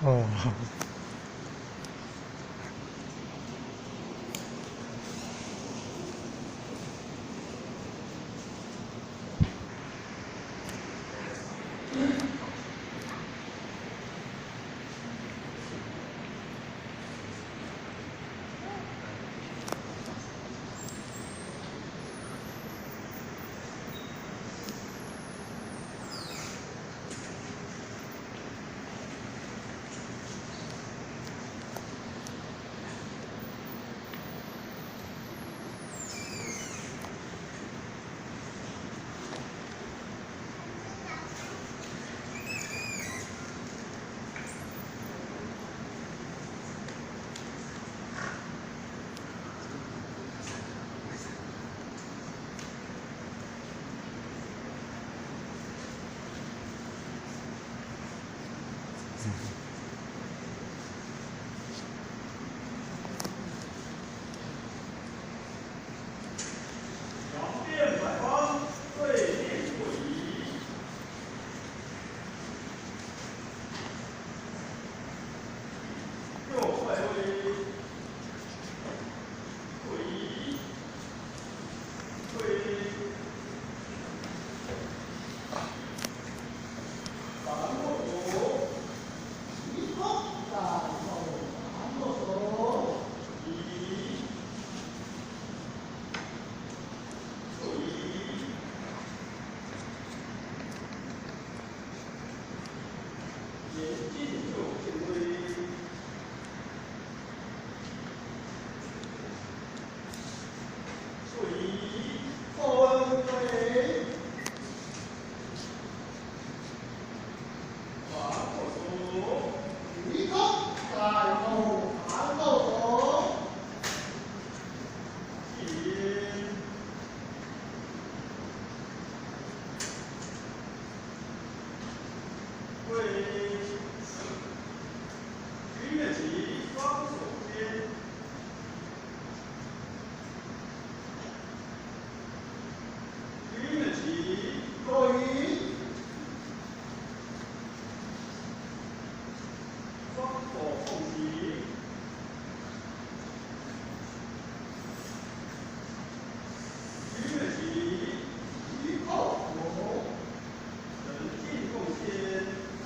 哦。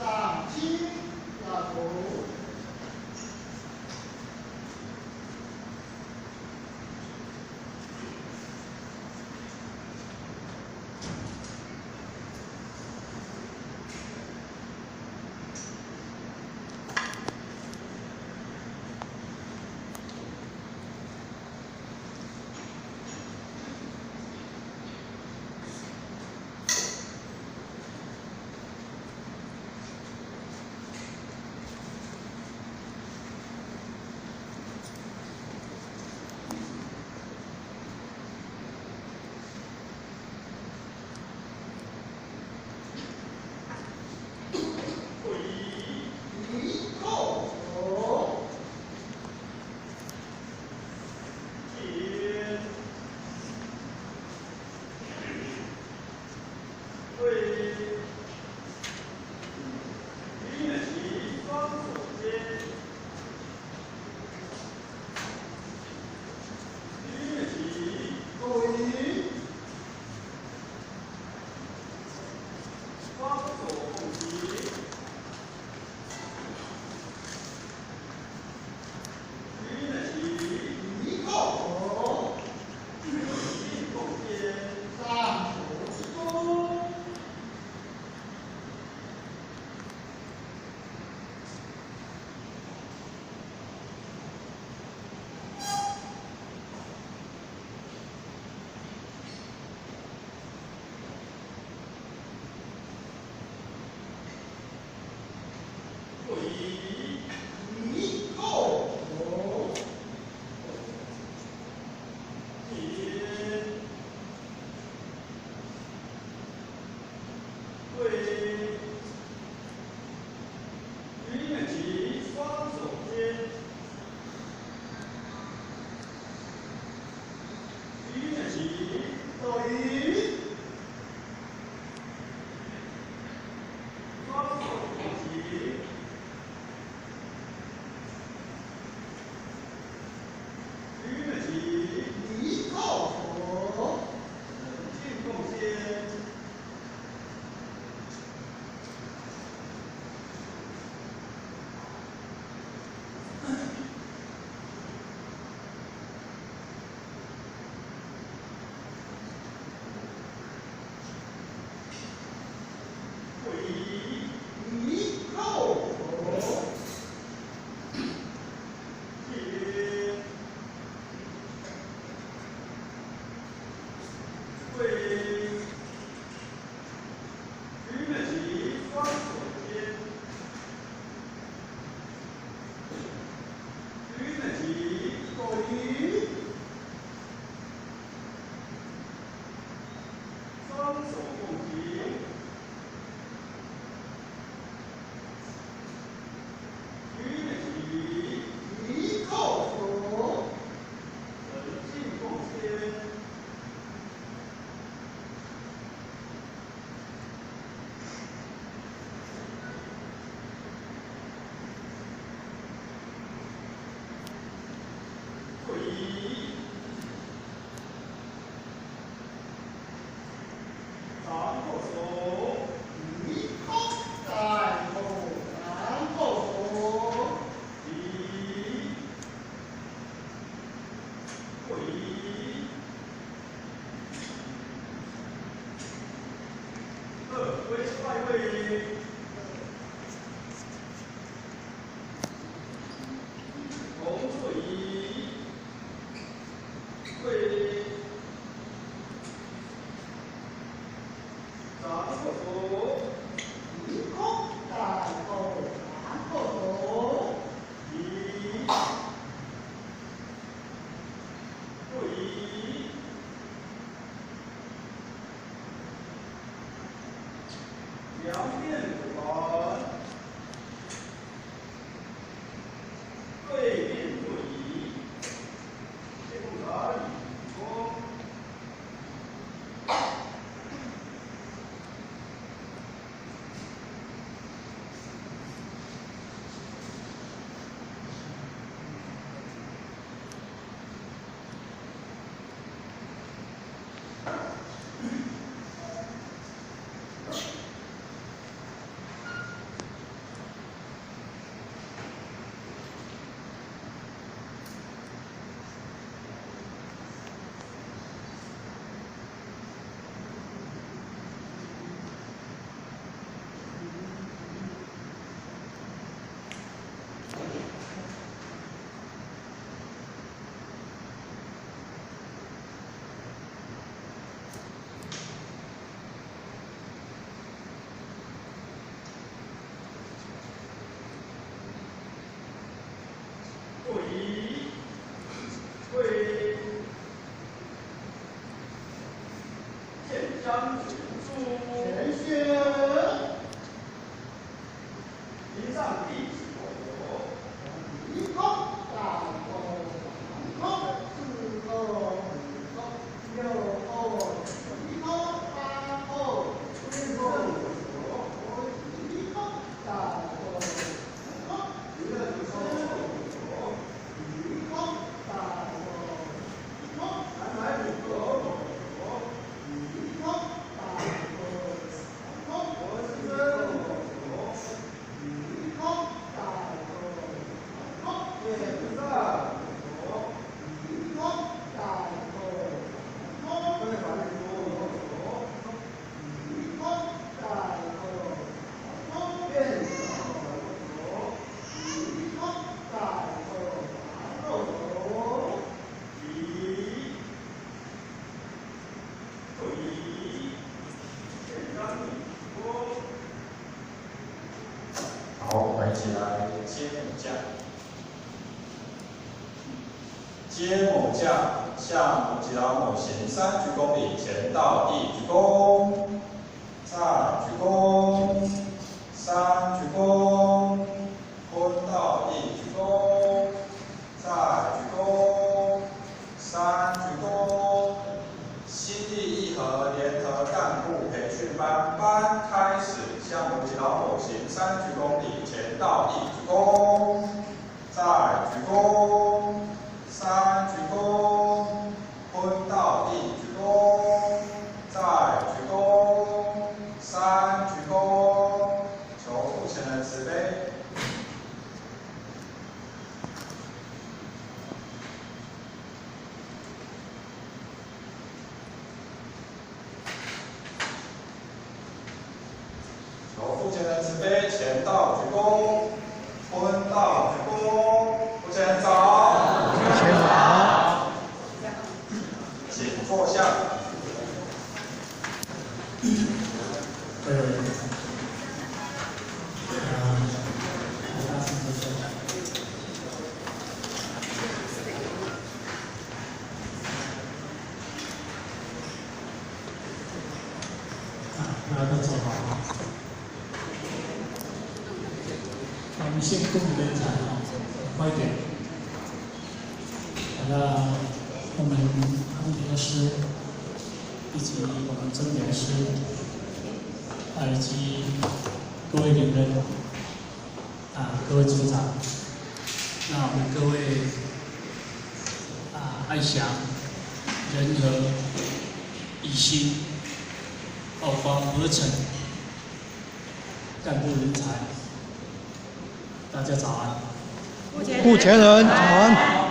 上气。接某将向某吉老某行3鞠躬礼，前到地鞠躬，再鞠躬，3鞠躬，坤到地鞠躬，再鞠躬，3鞠躬。心力义和联合干部培训班班开始，向某吉老某行3鞠躬礼，前到地鞠躬，再鞠躬。3鞠躬，坤到地鞠躬，再鞠躬，3鞠躬，求父前人慈悲。求父前人慈悲，前到鞠躬，坤到鞠躬，父前人早。请坐下。大家都坐好。我们先公布人才快一点。那我们空调师以及我们增援师，以及各位领人各位组长，那我们各位爱祥、仁和、以心、奥邦、合成干部人才，大家早安。目前人早安。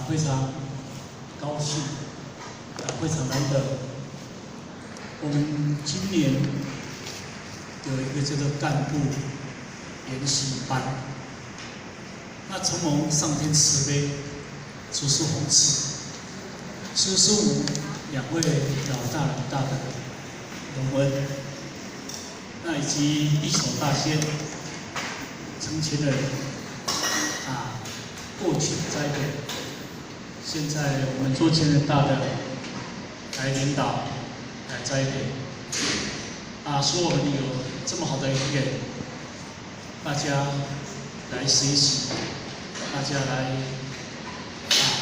非常高兴，非常难得。我们今年有一个叫做干部研习班。那承蒙上天慈悲，主事弘赐，师父两位老大的荣恩，那以及一手大仙，成全了过去的栽培。现在我们做前人大的来领导，来栽培，说我们有这么好的一个，大家来学习，大家来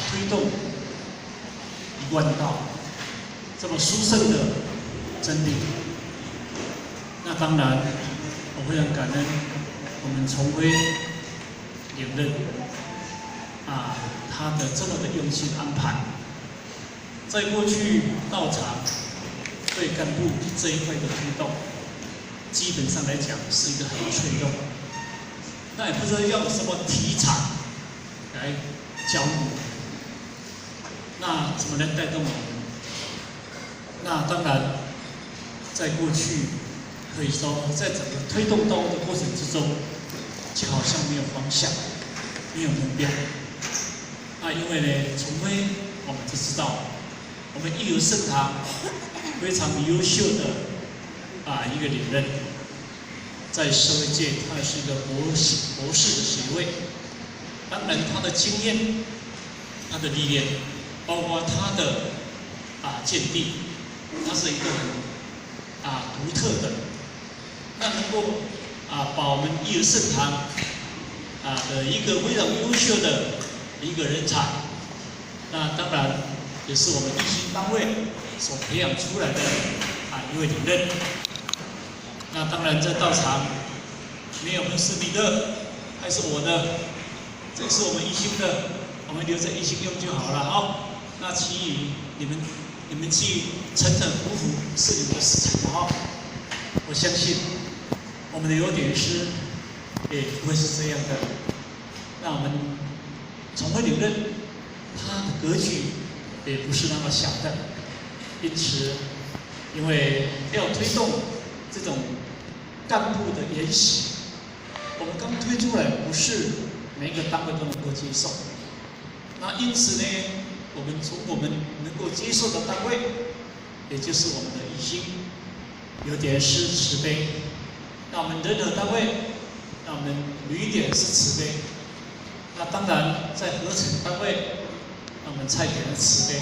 推动一贯道这么殊胜的真理。那当然，我非常感恩我们崇辉领任他的这么的用心安排，在过去道场对干部这一块的推动，基本上来讲是一个很脆弱，那也不知道用什么题材来教我，那怎么来带动我们？那当然，在过去可以说，在整个推动道路的过程之中，就好像没有方向，没有目标。因为呢，崇辉我们就知道，我们义游圣堂非常优秀的一个领任，在社会界他也是一个博士的学位。当然，他的经验、他的历练，包括他的见地，他是一个很独特的，那能够把我们义游圣堂的一个非常优秀的一个人才，那当然也是我们义兴单位所培养出来的一位领任。那当然这道场没有分是你的还是我的，这是我们义兴的，我们留着义兴用就好了那其余你们去诚服服是你们的事情我相信我们的有点师也不会是这样的。那我们崇辉领任，他的格局也不是那么小的，因此，因为要推动这种干部的研习，我们刚推出来，不是每一个单位都能够接受。那因此呢，我们从我们能够接受的单位，也就是我们的义兴，有点是慈悲。那我们人和单位，那我们旅点是慈悲。那当然，在合成单位，那我们蔡点的慈悲；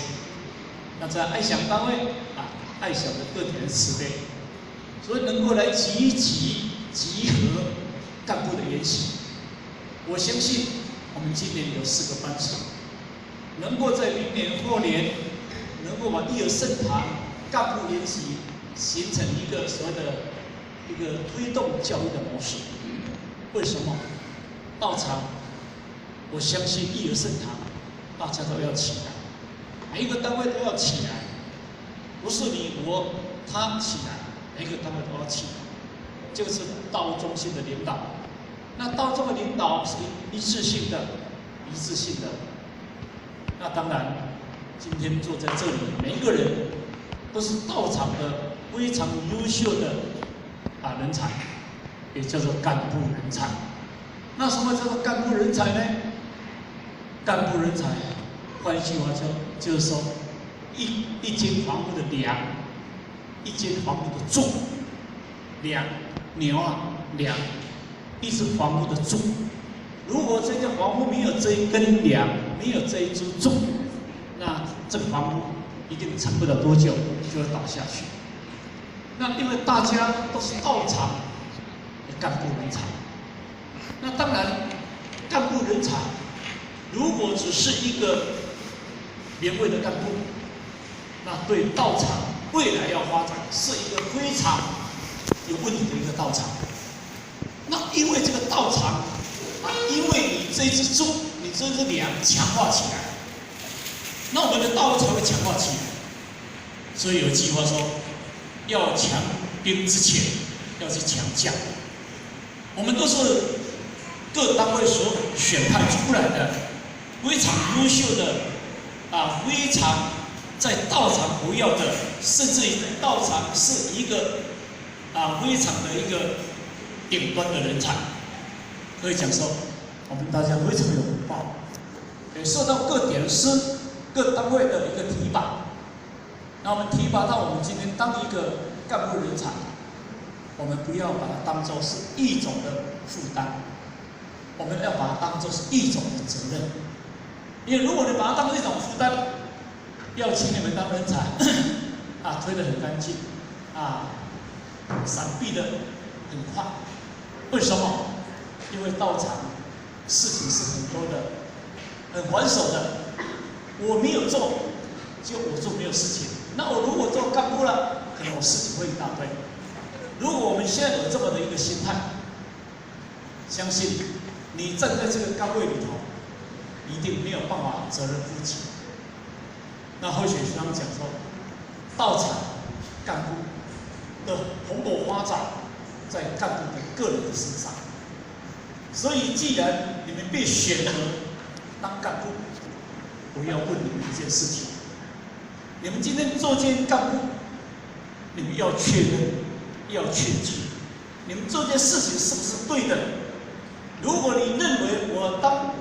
那在爱享单位爱享的个点的慈悲，所以能够来集合干部的研习。我相信我们今年有4个班次，能够在明年后年能够把义游圣堂干部研习形成一个所谓的一个推动教育的模式。为什么？道场。我相信义游圣堂，大家都要起来，每一个单位都要起来，不是你我他起来，每一个单位都要起来。这个是道中心的领导。那道中的领导是一致性的。那当然，今天坐在这里，每一个人都是道场的非常优秀的人才，也叫做干部人才。那什么叫做干部人才呢？干部人才，换一句话就是说，一间房屋的梁，一间房屋的柱，梁，一只房屋的柱。如果这间房屋没有这一根梁，没有这一支柱，那这个房屋一定撑不了多久就会倒下去。那因为大家都是道场的干部人才，那当然干部人才。如果只是一个免费的干部，那对道场未来要发展是一个非常有问题的一个道场。那因为这个道场因为你这支柱，你这支梁强化起来，那我们的道才会强化起来。所以有句话说，要强兵之前，要去强将。我们都是各单位所选派出来的。非常优秀的非常在道场不要的，甚至于道场是一个非常的一个顶端的人才，可以讲说，我们大家非常有福报，也受到各点师、各单位的一个提拔。那我们提拔到我们今天当一个干部人才，我们不要把它当作是一种的负担，我们要把它当作是一种的责任。因为如果你把它当作一种负担，要请你们当人才，推得很干净，闪避的很快。为什么？因为道场事情是很多的，很繁琐的。我没有做，我就没有事情。那我如果做干部了，可能我事情会一大堆。如果我们现在有这么的一个心态，相信你站在这个岗位里头，一定没有办法责任负起。那或许学长讲说，道场干部的蓬勃发展，在干部的个人的身上。所以，既然你们被选择当干部，我要问你们一件事情：你们今天做这干部，你们要确认，要确知，你们做这事情是不是对的？如果你认为我当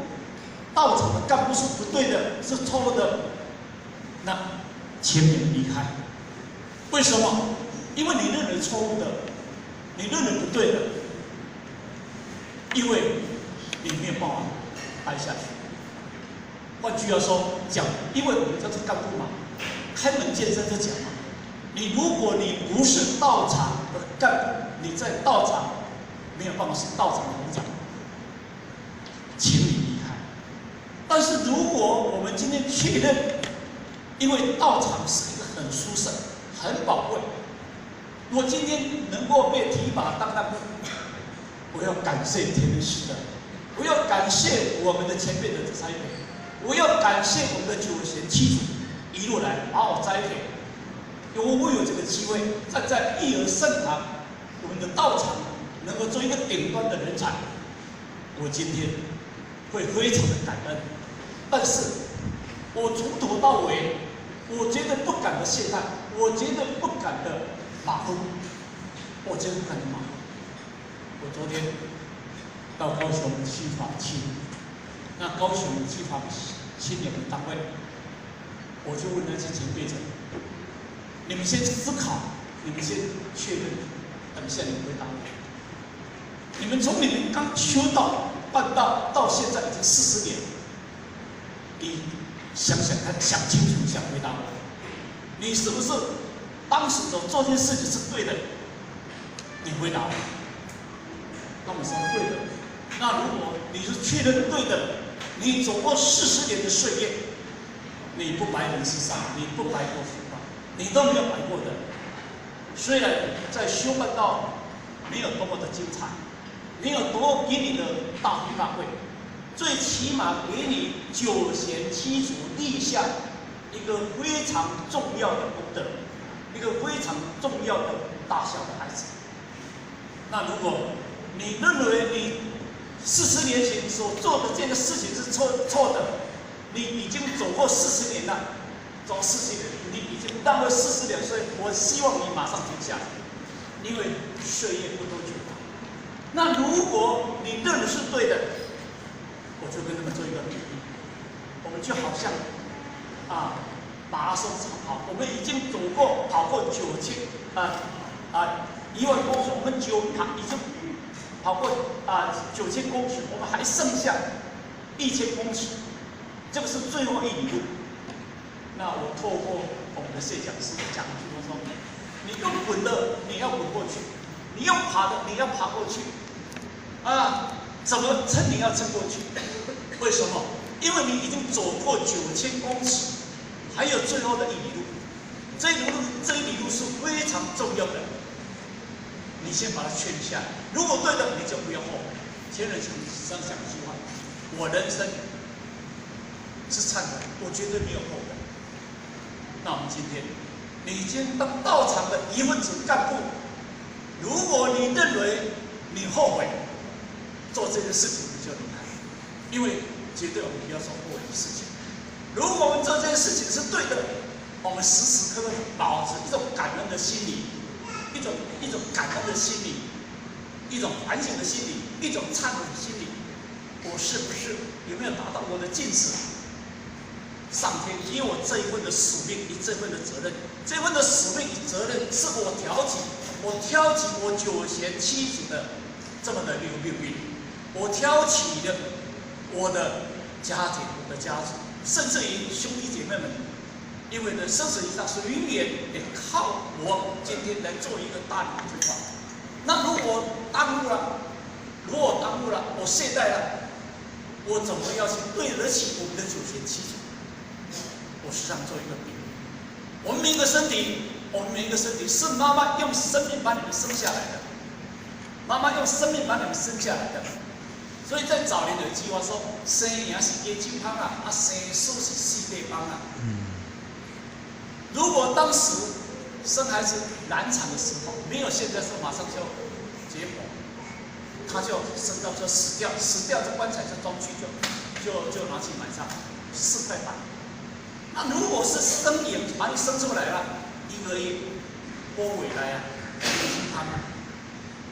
道场的干部是不对的，是错误的，那请你离开。为什么？因为你认为错误的，你认为不对的，因为你没有办法待下去。换句话说讲，因为我们叫做干部嘛，开门见山就讲嘛。如果你不是道场的干部，你在道场没有办法是道场的头长，请你离开。但是如果我们今天确认，因为道场是一个很殊胜、很宝贵，我今天能够被提拔当干部，我要感谢天人师的，我要感谢我们的前辈的栽培，我要感谢我们的九贤七祖一路来把我栽培。我有这个机会站在义而圣堂，我们的道场能够做一个顶端的人才，我今天会非常的感恩。但是，我从头到尾，我绝对不敢的懈怠，我绝对不敢的马虎，我绝对不敢的马虎。我昨天到高雄去访亲，那高雄去访青年的单位，我就问那些前辈者，你们先思考，你们先确认，等一下你们回答我。你们从你们刚修道办道到现在已经40年，你想想看，想清楚，想回答我，你是不是当时所做这件事情是对的？你回答我。那我说对的。那如果你是确认对的，你走过40年的岁月，你不白人世上，你不白过福报，你都没有白过的。虽然在修办道没有多么的精彩，没有多给你的大富大贵，最起码给你九贤七祖立下一个非常重要的功德，一个非常重要的大小的孩子。那如果你认为你40年前所做的这个事情是错的，你已经走过40年了，走40年，你已经浪费42岁，我希望你马上停下，因为岁月不多久。那如果你认为是对的，我就跟他们做一个比喻，我们就好像马拉松长跑，我们已经跑过1万公尺，我们已经跑过9000公尺，我们还剩下1000公尺，这个是最后1里路。那我透过我们的谢讲师讲一句，我说：你用滚的，你要滚过去；你用爬的，你要爬过去。怎么撑你要撑过去？为什么？因为你已经走过9000公尺，还有最后的1里路。这1里路是非常重要的。你先把它确立下来，如果对的，你就不要后悔。前人常讲一句话：我人生是忏悔，我绝对没有后悔。那我们今天，你已经当道场的1分子干部，如果你认为你后悔做这件事情，你就离开，因为绝对我们不要做后悔的事情。如果我们做这件事情是对的，我们时时刻刻保持一种感恩的心理。一一种感恩的心理，一种反省的心理，一种忏悔的心理。我是不是有没有达到我的尽职？上天给我这一份的使命与这份的责任，这份的使命与责任是我挑起我9贤7祖的这么的一个命运，我挑起了我的家庭，我的家族，甚至于兄弟姐妹们，因为呢生死以上是永远得靠我今天来做一个大理的规划。那如果耽误了，我懈怠了，我怎么要去对得起我们的9贤7祖？我时常做一个比喻，我们每一个身体是妈妈用生命把你们生下来的，妈妈用生命把你们生下来的。所以在早年有一句话说：“生养是给金汤啊，生叔是细对方啊。”如果当时生孩子难产的时候，没有现在说马上就解剖，他就生到就死掉，这棺材就装去就拿去埋葬，4块8。那如果是生养把你生出来了，1个月多回来啊，金汤啊。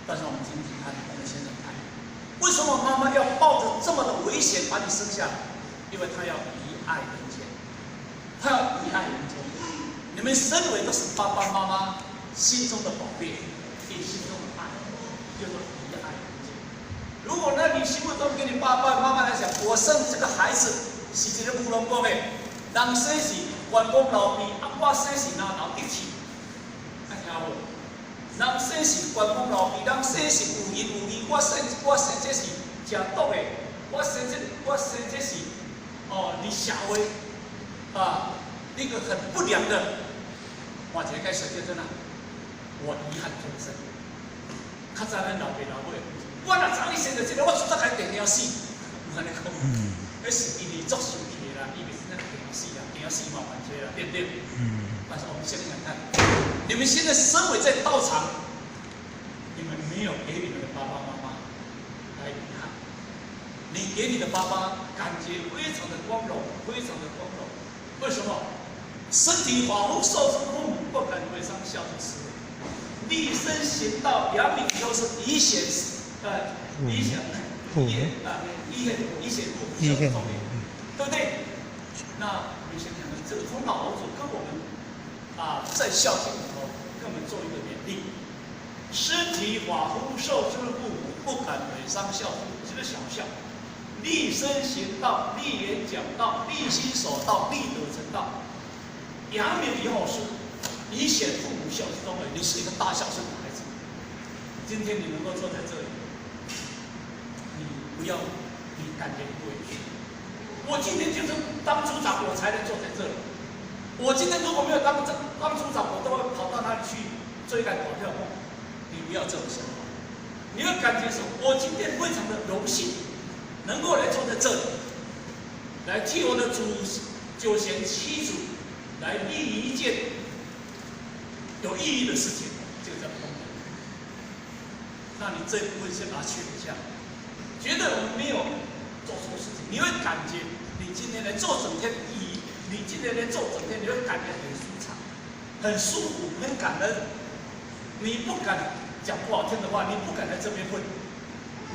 但是我们今天看，我们现在看，为什么妈妈要抱着这么的危险把你生下来？因为她要遗爱人间，她要遗爱人间。你们身为都是爸爸妈妈心中的宝贝，你心中的爱，叫做遗爱人间。如果呢，你心目中跟你爸爸妈妈来讲，我生这个孩子是一个乌龙哥的，人生是员工老逼，我生是拿老底气，看听无？人生是员工老逼，人生是有义有义，我生这是食毒的，我生这是你社会那个很不良的，我这该说叫做哪？我遗憾终生。较早咱老爸老母，我若早你生到这个，我早该定了死。有安尼讲，迄是因为作受气啦，以为是那定了死啦，定了死嘛犯罪啦，对不对？但是我们现在想看，你们现在身为在道场，你们没有给你们的爸爸妈妈来遗憾，你给你的爸爸感觉非常的光荣，非常的光荣。为什么？身体恍惚受之父母，不敢为伤孝之师。立身行道，两柄都是以显父母对不对？那我们想想，这个从老祖跟我们在孝敬里头，跟我们做一个勉励。身体恍惚受之父母，不敢违伤孝子，这个小孝。立身行道，立言讲道，立心守道，立德成道。扬名以后是以显父母孝之中的，你是一个大孝顺的孩子。今天你能够坐在这里，你感觉不委屈。我今天就是当组长，我才能坐在这里。我今天如果没有当组长，我都会跑到哪里去追赶跑跳梦。你不要这种想法，你要感觉说，我今天非常的荣幸，能够来坐在这里，来替我的9贤7祖来立一件有意义的事情，这个叫功德。那你这一部分先把它去一下，觉得我们没有做错事情，你会感觉你今天来做整天，你今天来做整天，你会感觉很舒畅、很舒服、很感恩。你不敢讲不好听的话，你不敢在这边混，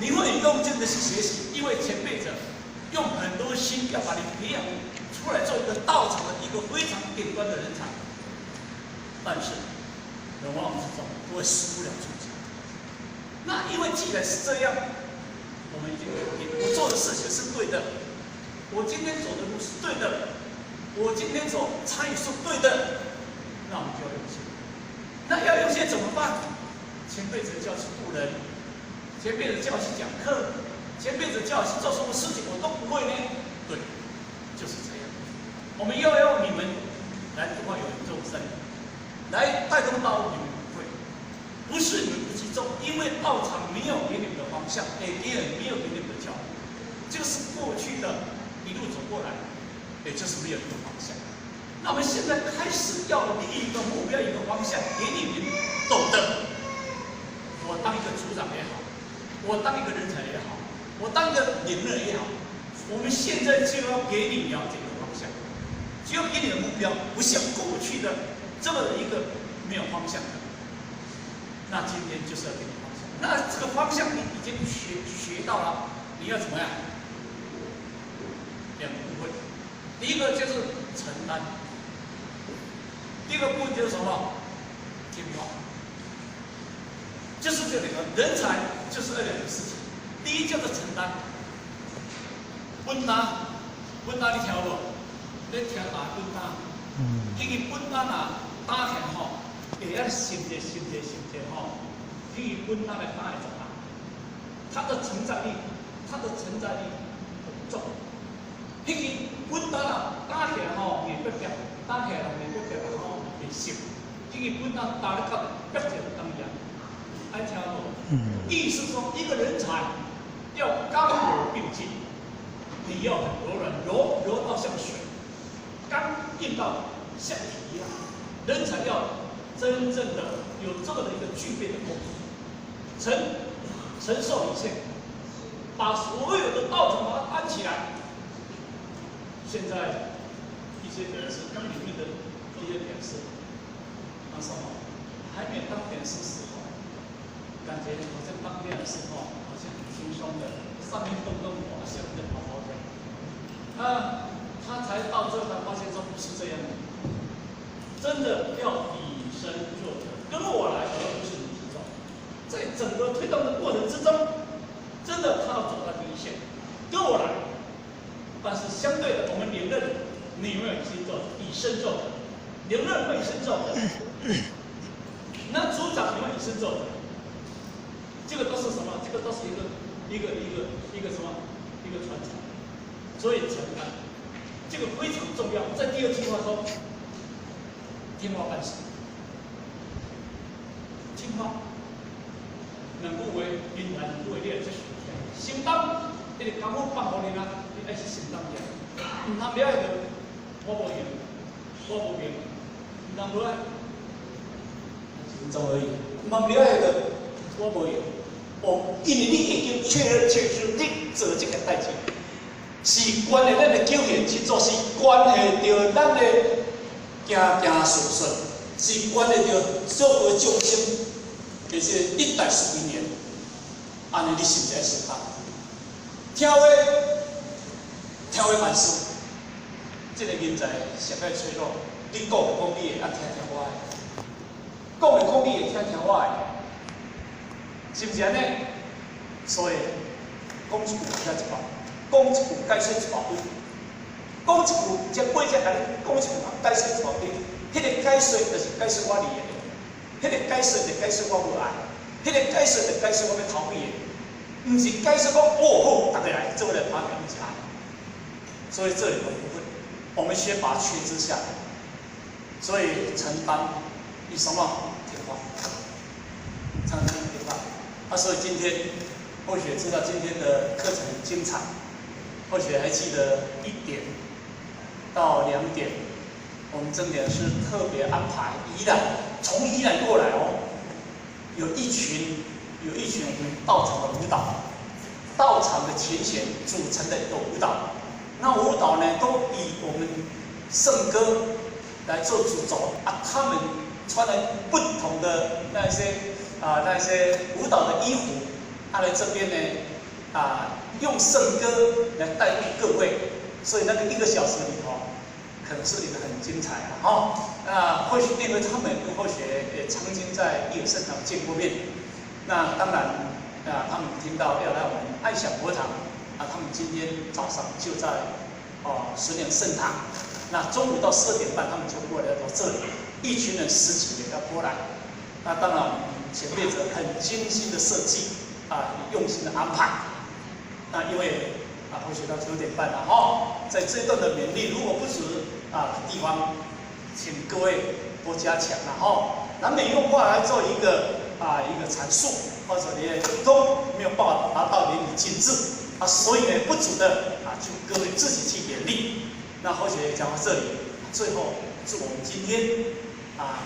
你会用劲的去学习，因为前辈者用很多心要把你培养出来，做一个道场的一个非常顶端的人才。但是人往往之中都会失不了初心。那因为既然是这样，我们已经决定，我做的事情是对的，我今天走的路是对的，我今天参与是对的，那我们就要用心。那要用心怎么办？前辈子叫我去渡人，前辈子叫我去讲课，前辈子叫我去做什么事情我都不会呢？对，就是这样。我们要用你们来度化有缘众生，来带动到你们不会，不是你们不集中，因为道场没有给你们的方向，也没有给你们的教育，就是过去的一路走过来，也就是没有一个方向。那我们现在开始要立一个目标，一个方向，给你们懂得。我当一个组长也好，我当一个人才也好，我当一个领人也好，我们现在就要给你了解的方向，就要给你的目标，不像过去的这么一个没有方向的。那今天就是要给你方向。那这个方向你已经学到了，你要怎么样？两个部分，第一个就是承担，第二个部分就是什么？听话。就是这两个，人才就是这两个事情。第一叫做承担，分担你听无？你听哪分担？迄个分担啊，打起来吼，会按心者吼，迄个分担来打来怎么？它的承载力很重。迄个分担啊，打起来吼，硬白白，打起来硬白白吼，会熟。迄个分担打得较白着当然。爱听无？意思说，一个人才要刚柔并济，你要很柔软，柔到像水，刚硬到像铁一样。人才要真正的有这么的一个具备的功夫，承受一切，把所有的道场把它担起来。现在一些点师刚领域的一些点师，那什么还没当点师时候，感觉好像当面的时候好像很轻松的，上面动动我，下面好好的。他才到这才发现说不是这样的，真的要以身作则，跟我来，而不是你去做。在整个推动的过程之中，真的他要走到第一线，跟我来。但是相对的，我们连任，你有没有以身作则？以身作则，连任会以身作则。那组长有没有以身作则？这个都是什么？这个都是一个什么？一个传承。所以承担，这个非常重要。在第二句话说，听话办事，听话，能不为因然，能不为你这属天。承担，你哋甘苦放互你啊，你爱是承担嘅。唔通了迄个，我无用，唔通了，轻松而已。唔通了迄个，我无用。因为你已经确认你做这个代志。是关系咱的救援去做，是关系到咱的行顺顺，是关系到所有众生，而且一代十余年，安尼你是不是实行？听话办事，这个人才上个脆弱。你讲你会按听我的，讲你会听我的，是不是安尼？所以讲一句听一百。讲一句解释一百倍，讲一句才八只安尼，讲一句解释一百倍。迄个解释就是解释我离的，迄个解释就解释我无爱，迄个解释就解释我要逃避的，唔是解释讲好，大家来做来发表不是爱。所以这两个部分，我们先把它确知下来。所以承担以什么听话，承担听话。所以今天或许知道今天的课程很精彩。或许还记得1点到2点，我们真点是特别安排宜兰，从宜兰过来哦，有一群我们道场的舞蹈，道场的前弦组成的一个舞蹈。那舞蹈呢，都以我们圣歌来做主轴啊，他们穿了不同的那些舞蹈的衣服，来这边呢用圣歌来带领各位，所以那个1个小时里头，可能是一个很精彩的那或许因为他们或许也曾经在义尔圣堂见过面，那当然他们听到要来我们爱享佛堂他们今天早上就在十年圣堂，那中午到12点半他们就过来到这里，一群人10几人要过来，那当然前辈者很精心的设计用心的安排。那因为或许到9点半了在这段的勉励，如果不足地方，请各位多加强了难免用话来做一个阐述，或者你都没有办法达到淋漓尽致所以呢不足的就各位自己去勉励。那或许讲到这里，最后祝我们今天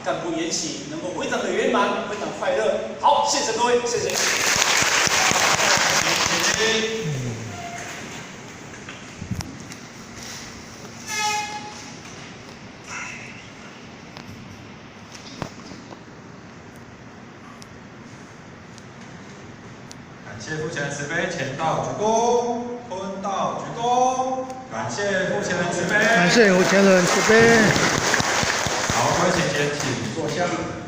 干部研习能够非常的圆满，非常快乐。好，谢谢各位，谢谢。谢父前慈悲，前到鞠躬，坤到鞠躬，感谢父前慈悲，感谢有钱人慈悲。好，各位请坐下。